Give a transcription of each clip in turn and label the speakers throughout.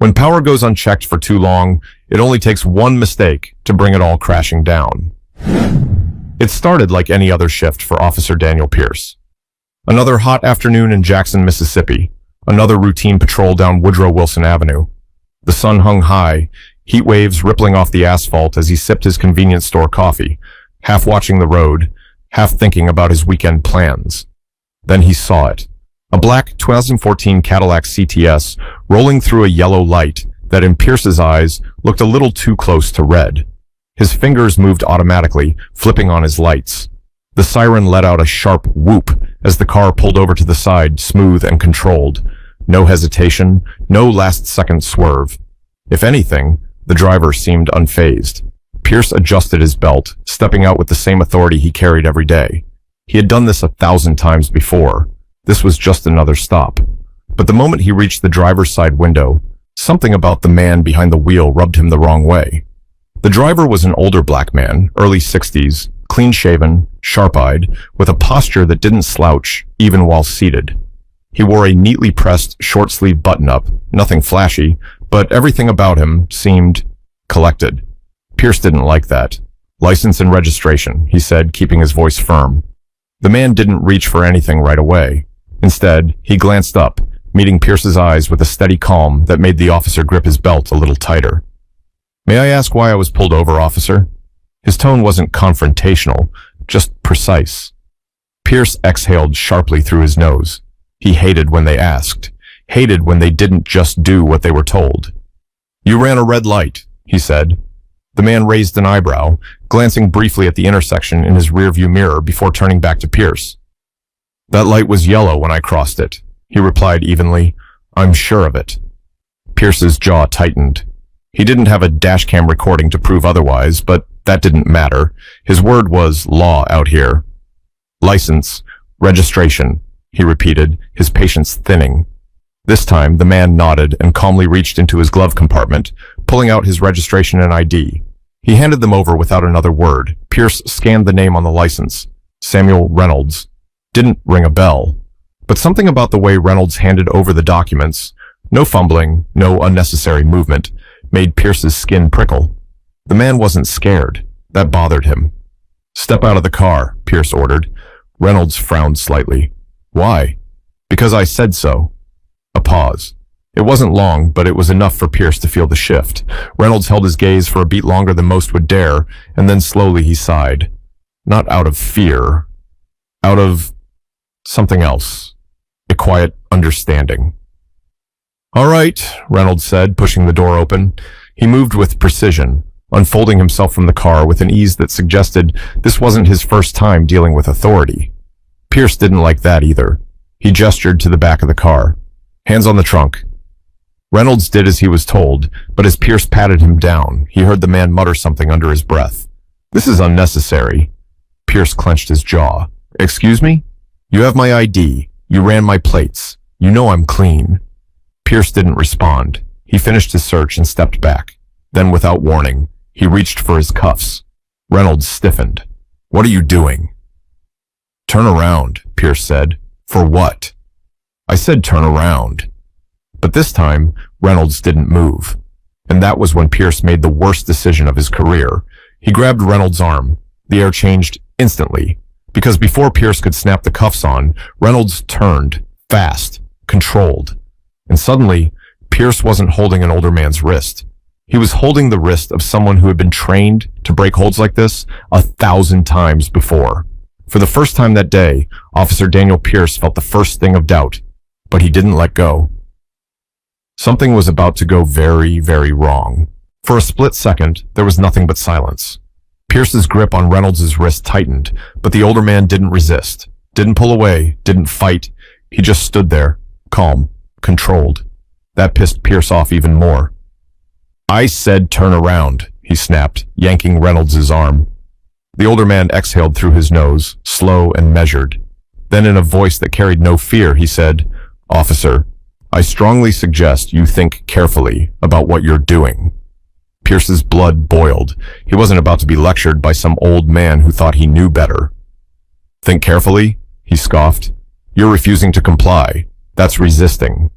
Speaker 1: When power goes unchecked for too long, it only takes one mistake to bring it all crashing down. It started like any other shift for Officer Daniel Pierce. Another hot afternoon in Jackson, Mississippi. Another routine patrol down Woodrow Wilson Avenue. The sun hung high, heat waves rippling off the asphalt as he sipped his convenience store coffee, half watching the road, half thinking about his weekend plans. Then he saw it. A black 2014 Cadillac CTS rolling through a yellow light that in Pierce's eyes looked a little too close to red. His fingers moved automatically, flipping on his lights. The siren let out a sharp whoop as the car pulled over to the side, smooth and controlled. No hesitation, no last-second swerve. If anything, the driver seemed unfazed. Pierce adjusted his belt, stepping out with the same authority he carried every day. He had done this 1,000 times before. This was just another stop. But the moment he reached the driver's side window, something about the man behind the wheel rubbed him the wrong way. The driver was an older black man, early 60s, clean-shaven, sharp-eyed, with a posture that didn't slouch, even while seated. He wore a neatly pressed, short-sleeve button-up, nothing flashy, but everything about him seemed collected. Pierce didn't like that. "License and registration," he said, keeping his voice firm. The man didn't reach for anything right away. Instead, he glanced up, meeting Pierce's eyes with a steady calm that made the officer grip his belt a little tighter. "May I ask why I was pulled over, officer?" His tone wasn't confrontational, just precise. Pierce exhaled sharply through his nose. He hated when they asked, hated when they didn't just do what they were told. "You ran a red light," he said. The man raised an eyebrow, glancing briefly at the intersection in his rearview mirror before turning back to Pierce. "That light was yellow when I crossed it," he replied evenly. "I'm sure of it." Pierce's jaw tightened. He didn't have a dashcam recording to prove otherwise, but that didn't matter. His word was law out here. "License, registration," he repeated, his patience thinning. This time, the man nodded and calmly reached into his glove compartment, pulling out his registration and ID. He handed them over without another word. Pierce scanned the name on the license. Samuel Reynolds. Didn't ring a bell. But something about the way Reynolds handed over the documents, no fumbling, no unnecessary movement, made Pierce's skin prickle. The man wasn't scared. That bothered him. "Step out of the car," Pierce ordered. Reynolds frowned slightly. "Why?" "Because I said so." A pause. It wasn't long, but it was enough for Pierce to feel the shift. Reynolds held his gaze for a beat longer than most would dare, and then slowly he sighed. Not out of fear. Out of something else. A quiet understanding. "All right," Reynolds said, pushing the door open. He moved with precision, unfolding himself from the car with an ease that suggested this wasn't his first time dealing with authority. Pierce didn't like that either. He gestured to the back of the car. "Hands on the trunk." Reynolds did as he was told, but as Pierce patted him down, he heard the man mutter something under his breath. "This is unnecessary." Pierce clenched his jaw. "Excuse me? You have my ID. You ran my plates. You know I'm clean." Pierce didn't respond. He finished his search and stepped back. Then, without warning, he reached for his cuffs. Reynolds stiffened. "What are you doing?" "Turn around," Pierce said. "For what?" "I said turn around." But this time, Reynolds didn't move. And that was when Pierce made the worst decision of his career. He grabbed Reynolds' arm. The air changed instantly. Because before Pierce could snap the cuffs on, Reynolds turned, fast, controlled. And suddenly, Pierce wasn't holding an older man's wrist. He was holding the wrist of someone who had been trained to break holds like this 1,000 times before. For the first time that day, Officer Daniel Pierce felt the first sting of doubt, but he didn't let go. Something was about to go very, very wrong. For a split second, there was nothing but silence. Pierce's grip on Reynolds' wrist tightened, but the older man didn't resist, didn't pull away, didn't fight. He just stood there, calm, controlled. That pissed Pierce off even more. "I said turn around," he snapped, yanking Reynolds' arm. The older man exhaled through his nose, slow and measured. Then in a voice that carried no fear, he said, "Officer, I strongly suggest you think carefully about what you're doing." Pierce's blood boiled. He wasn't about to be lectured by some old man who thought he knew better. "Think carefully?" he scoffed. "You're refusing to comply. That's resisting."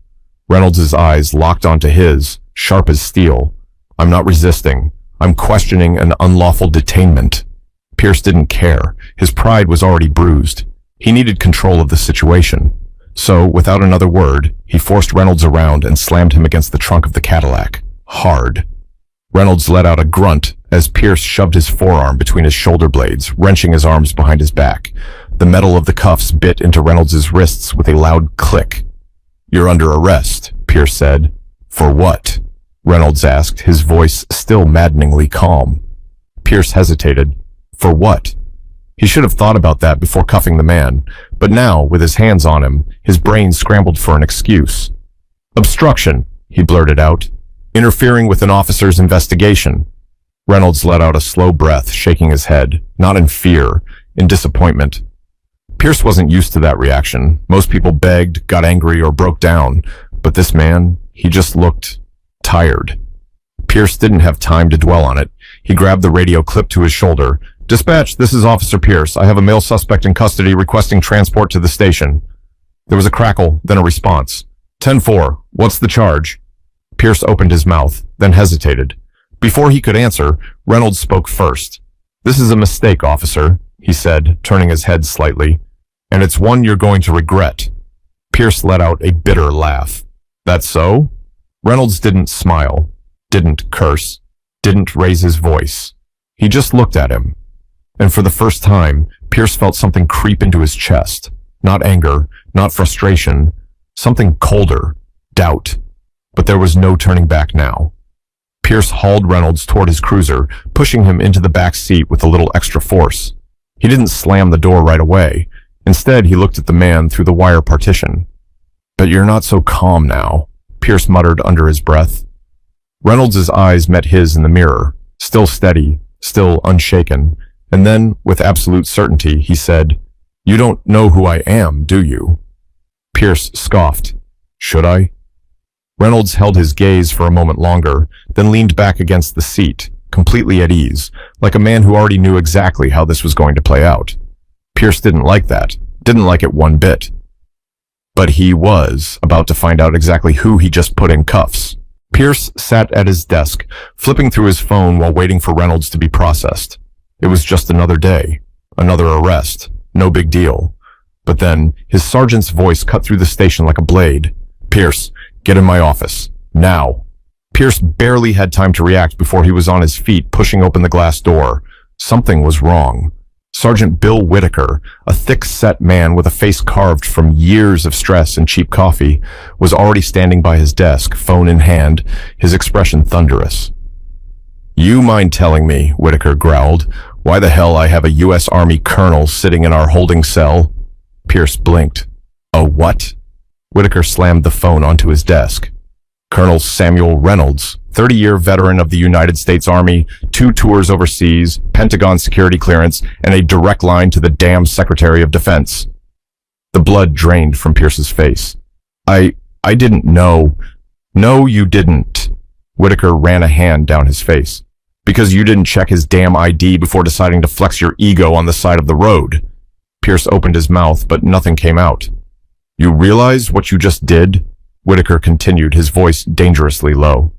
Speaker 1: Reynolds' eyes locked onto his, sharp as steel. I'm not resisting. I'm questioning an unlawful detainment. Pierce didn't care. His pride was already bruised. He needed control of the situation. So, without another word, he forced Reynolds around and slammed him against the trunk of the Cadillac. Hard. Reynolds let out a grunt as Pierce shoved his forearm between his shoulder blades, wrenching his arms behind his back. The metal of the cuffs bit into Reynolds' wrists with a loud click. "You're under arrest," Pierce said. "For what?" Reynolds asked, his voice still maddeningly calm. Pierce hesitated. For what? He should have thought about that before cuffing the man, but now, with his hands on him, his brain scrambled for an excuse. "Obstruction," he blurted out. "Interfering with an officer's investigation." Reynolds let out a slow breath, shaking his head, not in fear, in disappointment. Pierce wasn't used to that reaction. Most people begged, got angry, or broke down, but this man, he just looked tired. Pierce didn't have time to dwell on it. He grabbed the radio clipped to his shoulder. "Dispatch, this is Officer Pierce. I have a male suspect in custody requesting transport to the station." There was a crackle, then a response. 10-4, what's the charge? Pierce opened his mouth, then hesitated. Before he could answer, Reynolds spoke first. "This is a mistake, officer," he said, turning his head slightly, "and it's one you're going to regret." Pierce let out a bitter laugh. "That's so?" Reynolds didn't smile, didn't curse, didn't raise his voice. He just looked at him. And for the first time, Pierce felt something creep into his chest. Not anger, not frustration, something colder, doubt. But there was no turning back now. Pierce hauled Reynolds toward his cruiser, pushing him into the back seat with a little extra force. He didn't slam the door right away. Instead, he looked at the man through the wire partition. "But you're not so calm now," Pierce muttered under his breath. Reynolds' eyes met his in the mirror, still steady, still unshaken, and then, with absolute certainty, he said, "You don't know who I am, do you?" Pierce scoffed. "Should I?" Reynolds held his gaze for a moment longer, then leaned back against the seat, completely at ease, like a man who already knew exactly how this was going to play out. Pierce didn't like that, didn't like it one bit. But he was about to find out exactly who he just put in cuffs. Pierce sat at his desk, flipping through his phone while waiting for Reynolds to be processed. It was just another day, another arrest, no big deal. But then, his sergeant's voice cut through the station like a blade. "Pierce, get in my office. Now." Pierce barely had time to react before he was on his feet, pushing open the glass door. Something was wrong. Sergeant Bill Whitaker, a thick-set man with a face carved from years of stress and cheap coffee, was already standing by his desk, phone in hand, his expression thunderous. "You mind telling me," Whitaker growled, "why the hell I have a U.S. Army colonel sitting in our holding cell?" Pierce blinked. "A what?" Whitaker slammed the phone onto his desk. "Colonel Samuel Reynolds, 30-year veteran of the United States Army, 2 tours overseas, Pentagon security clearance, and a direct line to the damn Secretary of Defense." The blood drained from Pierce's face. I didn't know." "No, you didn't." Whitaker ran a hand down his face. "Because you didn't check his damn ID before deciding to flex your ego on the side of the road." Pierce opened his mouth, but nothing came out. "You realize what you just did?" Whitaker continued, his voice dangerously low.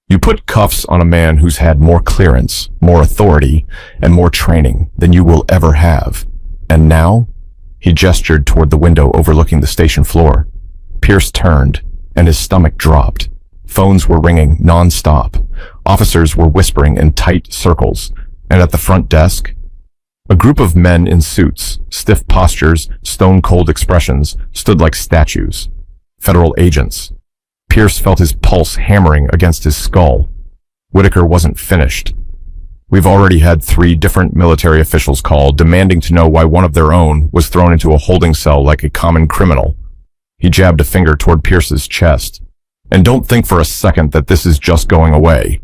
Speaker 1: "You put cuffs on a man who's had more clearance, more authority, and more training than you will ever have. And now?" He gestured toward the window overlooking the station floor. Pierce turned, and his stomach dropped. Phones were ringing non-stop. Officers were whispering in tight circles, and at the front desk, a group of men in suits, stiff postures, stone-cold expressions, stood like statues. Federal agents. Pierce felt his pulse hammering against his skull. Whitaker wasn't finished. "We've already had 3 different military officials called, demanding to know why one of their own was thrown into a holding cell like a common criminal." He jabbed a finger toward Pierce's chest. "And don't think for a second that this is just going away."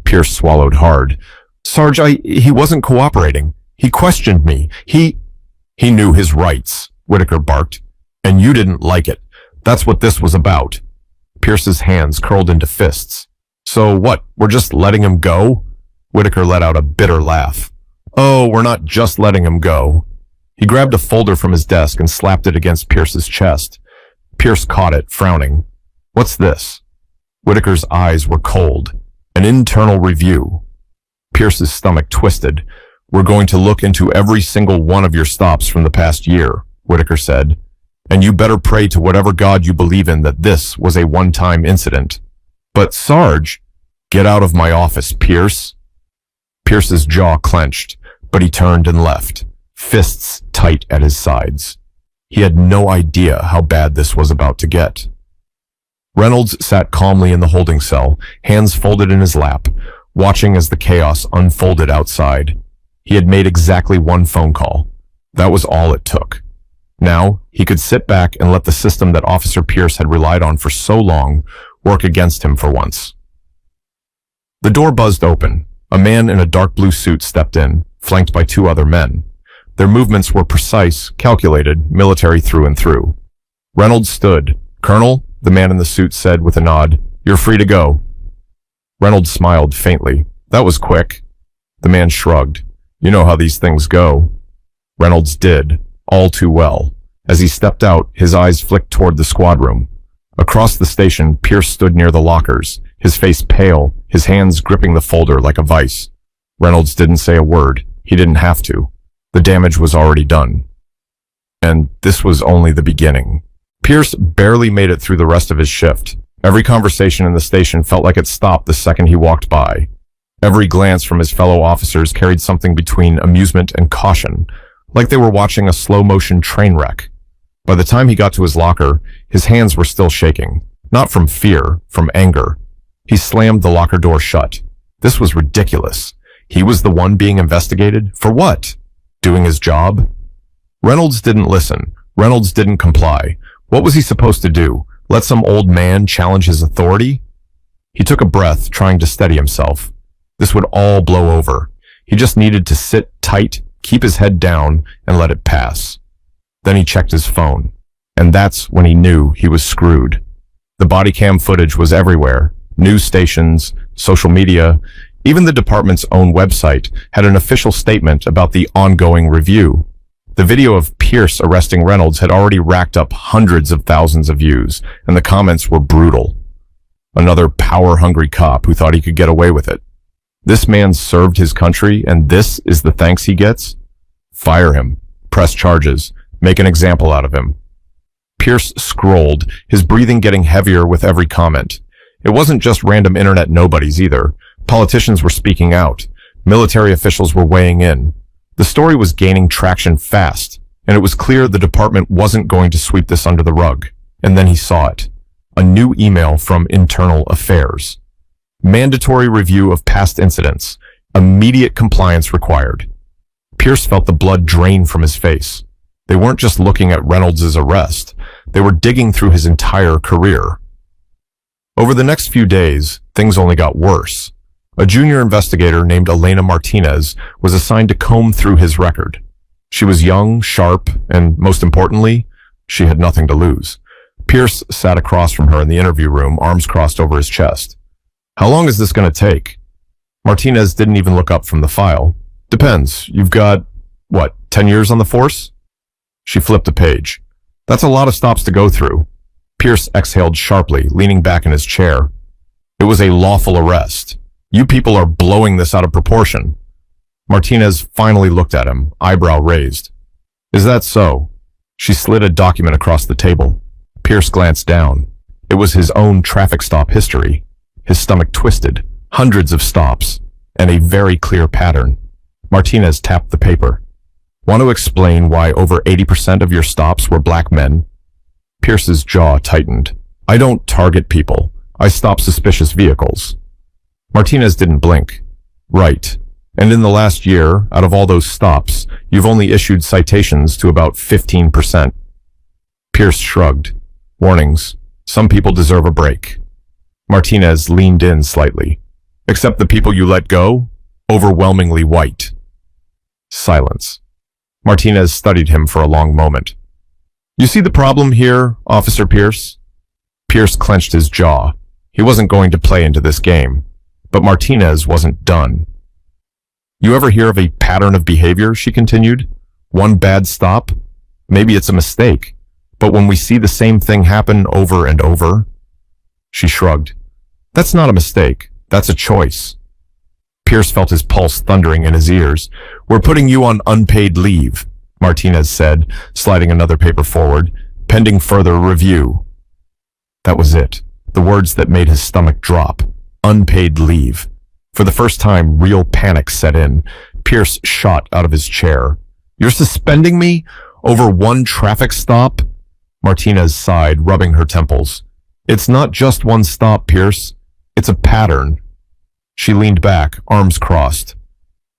Speaker 1: Pierce swallowed hard. "Sarge, he wasn't cooperating. He questioned me. He knew his rights," Whitaker barked. "And you didn't like it. That's what this was about." Pierce's hands curled into fists. "So what, we're just letting him go?" Whitaker let out a bitter laugh. "Oh, we're not just letting him go." He grabbed a folder from his desk and slapped it against Pierce's chest. Pierce caught it, frowning. "What's this?" Whitaker's eyes were cold. An internal review. Pierce's stomach twisted. We're going to look into every single one of your stops from the past year, Whitaker said. And you better pray to whatever God you believe in that this was a one-time incident. But Sarge, get out of my office, Pierce. Pierce's jaw clenched, but he turned and left, fists tight at his sides. He had no idea how bad this was about to get. Reynolds sat calmly in the holding cell, hands folded in his lap, watching as the chaos unfolded outside. He had made exactly one phone call. That was all it took. Now, he could sit back and let the system that Officer Pierce had relied on for so long work against him for once. The door buzzed open. A man in a dark blue suit stepped in, flanked by two other men. Their movements were precise, calculated, military through and through. Reynolds stood. "Colonel," the man in the suit said with a nod, "you're free to go." Reynolds smiled faintly. "That was quick." The man shrugged. "You know how these things go." Reynolds did, all too well. As he stepped out, his eyes flicked toward the squad room. Across the station, Pierce stood near the lockers, his face pale, his hands gripping the folder like a vice. Reynolds didn't say a word. He didn't have to. The damage was already done. And this was only the beginning. Pierce barely made it through the rest of his shift. Every conversation in the station felt like it stopped the second he walked by. Every glance from his fellow officers carried something between amusement and caution, like they were watching a slow-motion train wreck. By the time he got to his locker, his hands were still shaking. Not from fear, from anger. He slammed the locker door shut. This was ridiculous. He was the one being investigated? For what? Doing his job? Reynolds didn't listen. Reynolds didn't comply. What was he supposed to do? Let some old man challenge his authority? He took a breath, trying to steady himself. This would all blow over. He just needed to sit tight, keep his head down, and let it pass. Then he checked his phone. And that's when he knew he was screwed. The body cam footage was everywhere. News stations, social media, even the department's own website had an official statement about the ongoing review. The video of Pierce arresting Reynolds had already racked up hundreds of thousands of views, and the comments were brutal. Another power-hungry cop who thought he could get away with it. This man served his country, and this is the thanks he gets? Fire him. Press charges. Make an example out of him. Pierce scrolled, his breathing getting heavier with every comment. It wasn't just random internet nobodies either. Politicians were speaking out. Military officials were weighing in. The story was gaining traction fast, and it was clear the department wasn't going to sweep this under the rug. And then he saw it. A new email from Internal Affairs. Mandatory review of past incidents. Immediate compliance required. Pierce felt the blood drain from his face. They weren't just looking at Reynolds' arrest. They were digging through his entire career. Over the next few days, things only got worse. A junior investigator named Elena Martinez was assigned to comb through his record. She was young, sharp, and most importantly, she had nothing to lose. Pierce sat across from her in the interview room, arms crossed over his chest. "How long is this going to take?" Martinez didn't even look up from the file. "Depends. You've got, 10 years on the force?" She flipped a page. "That's a lot of stops to go through." Pierce exhaled sharply, leaning back in his chair. "It was a lawful arrest. You people are blowing this out of proportion." Martinez finally looked at him, eyebrow raised. "Is that so?" She slid a document across the table. Pierce glanced down. It was his own traffic stop history. His stomach twisted. Hundreds of stops, and a very clear pattern. Martinez tapped the paper. "Want to explain why over 80% of your stops were black men?" Pierce's jaw tightened. "I don't target people. I stop suspicious vehicles." Martinez didn't blink. "Right. And in the last year, out of all those stops, you've only issued citations to about 15%. Pierce shrugged. "Warnings. Some people deserve a break." Martinez leaned in slightly. "Except the people you let go? Overwhelmingly white." Silence. Martinez studied him for a long moment. "You see the problem here, Officer Pierce?" Pierce clenched his jaw. He wasn't going to play into this game. But Martinez wasn't done. "You ever hear of a pattern of behavior?" she continued. "One bad stop? Maybe it's a mistake. But when we see the same thing happen over and over..." She shrugged. That's not a mistake. That's a choice. Pierce felt his pulse thundering in his ears. We're putting you on unpaid leave, Martinez said, sliding another paper forward, pending further review. That was it. The words that made his stomach drop. Unpaid leave. For the first time, real panic set in. Pierce shot out of his chair. You're suspending me? Over one traffic stop? Martinez sighed, rubbing her temples. It's not just one stop, Pierce. It's a pattern. She leaned back, arms crossed.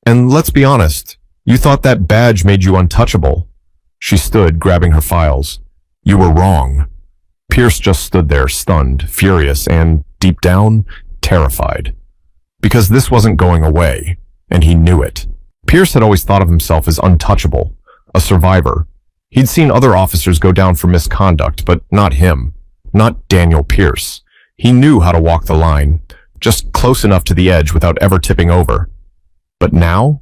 Speaker 1: And let's be honest, you thought that badge made you untouchable. She stood, grabbing her files. You were wrong. Pierce just stood there, stunned, furious, and, deep down, terrified. Because this wasn't going away, and he knew it. Pierce had always thought of himself as untouchable, a survivor. He'd seen other officers go down for misconduct, but not him. Not Daniel Pierce. He knew how to walk the line, just close enough to the edge without ever tipping over. But now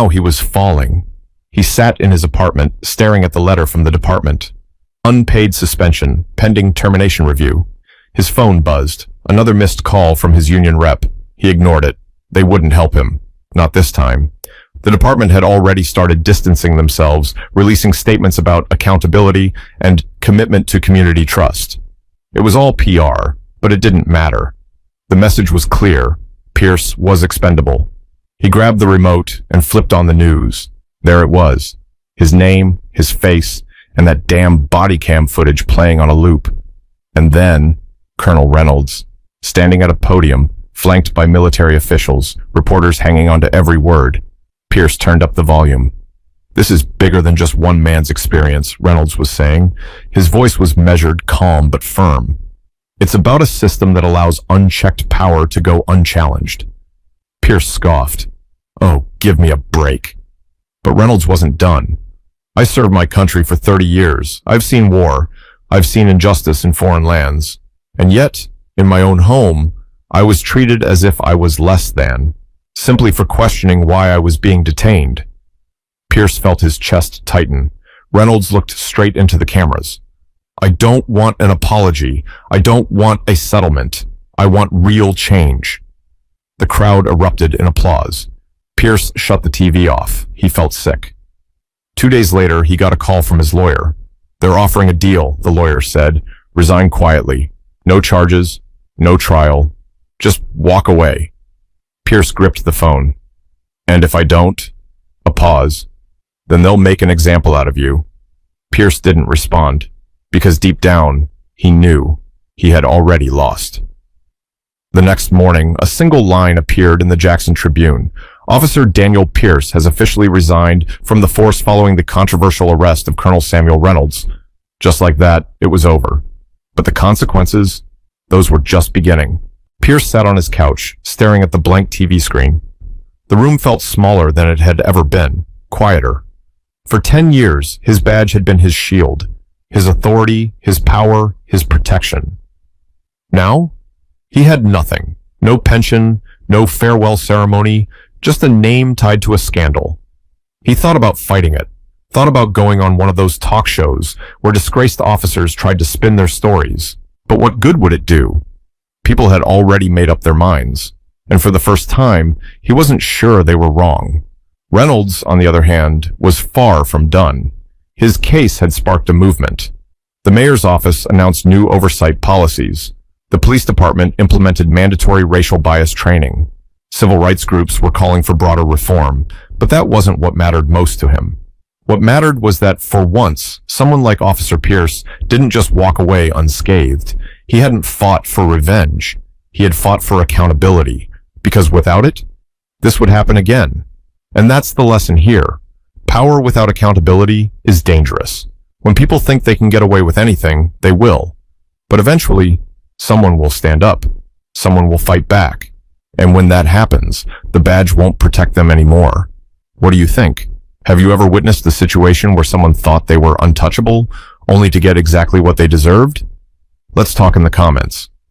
Speaker 1: he was falling. He sat in his apartment, staring at the letter from the department. Unpaid suspension, pending termination review. His phone buzzed. Another missed call from his union rep. He ignored it. They wouldn't help him. Not this time. The department had already started distancing themselves, releasing statements about accountability and commitment to community trust. It was all PR, but it didn't matter. The message was clear. Pierce was expendable. He grabbed the remote and flipped on the news. There it was. His name, his face, and that damn body cam footage playing on a loop. And then, Colonel Reynolds, standing at a podium, flanked by military officials, reporters hanging onto every word. Pierce turned up the volume. This is bigger than just one man's experience, Reynolds was saying. His voice was measured, calm, but firm. It's about a system that allows unchecked power to go unchallenged. Pierce scoffed. Oh, give me a break. But Reynolds wasn't done. I served my country for 30 years. I've seen war. I've seen injustice in foreign lands. And yet, in my own home, I was treated as if I was less than, simply for questioning why I was being detained. Pierce felt his chest tighten. Reynolds looked straight into the cameras. I don't want an apology. I don't want a settlement. I want real change. The crowd erupted in applause. Pierce shut the TV off. He felt sick. 2 days later, he got a call from his lawyer. They're offering a deal, the lawyer said. Resign quietly. No charges. No trial. Just walk away. Pierce gripped the phone. And if I don't? A pause. Then they'll make an example out of you. Pierce didn't respond, because deep down, he knew he had already lost. The next morning, a single line appeared in the Jackson Tribune. Officer Daniel Pierce has officially resigned from the force following the controversial arrest of Colonel Samuel Reynolds. Just like that, it was over. But the consequences, those were just beginning. Pierce sat on his couch, staring at the blank TV screen. The room felt smaller than it had ever been, quieter. For 10 years, his badge had been his shield, his authority, his power, his protection. Now, he had nothing. No pension, no farewell ceremony, just a name tied to a scandal. He thought about fighting it, thought about going on one of those talk shows where disgraced officers tried to spin their stories. But what good would it do? People had already made up their minds, and for the first time, he wasn't sure they were wrong. Reynolds, on the other hand, was far from done. His case had sparked a movement. The mayor's office announced new oversight policies. The police department implemented mandatory racial bias training. Civil rights groups were calling for broader reform, but that wasn't what mattered most to him. What mattered was that, for once, someone like Officer Pierce didn't just walk away unscathed. He hadn't fought for revenge. He had fought for accountability, because without it, this would happen again. And that's the lesson here. Power without accountability is dangerous. When people think they can get away with anything, they will. But eventually, someone will stand up. Someone will fight back. And when that happens, the badge won't protect them anymore. What do you think? Have you ever witnessed a situation where someone thought they were untouchable, only to get exactly what they deserved? Let's talk in the comments.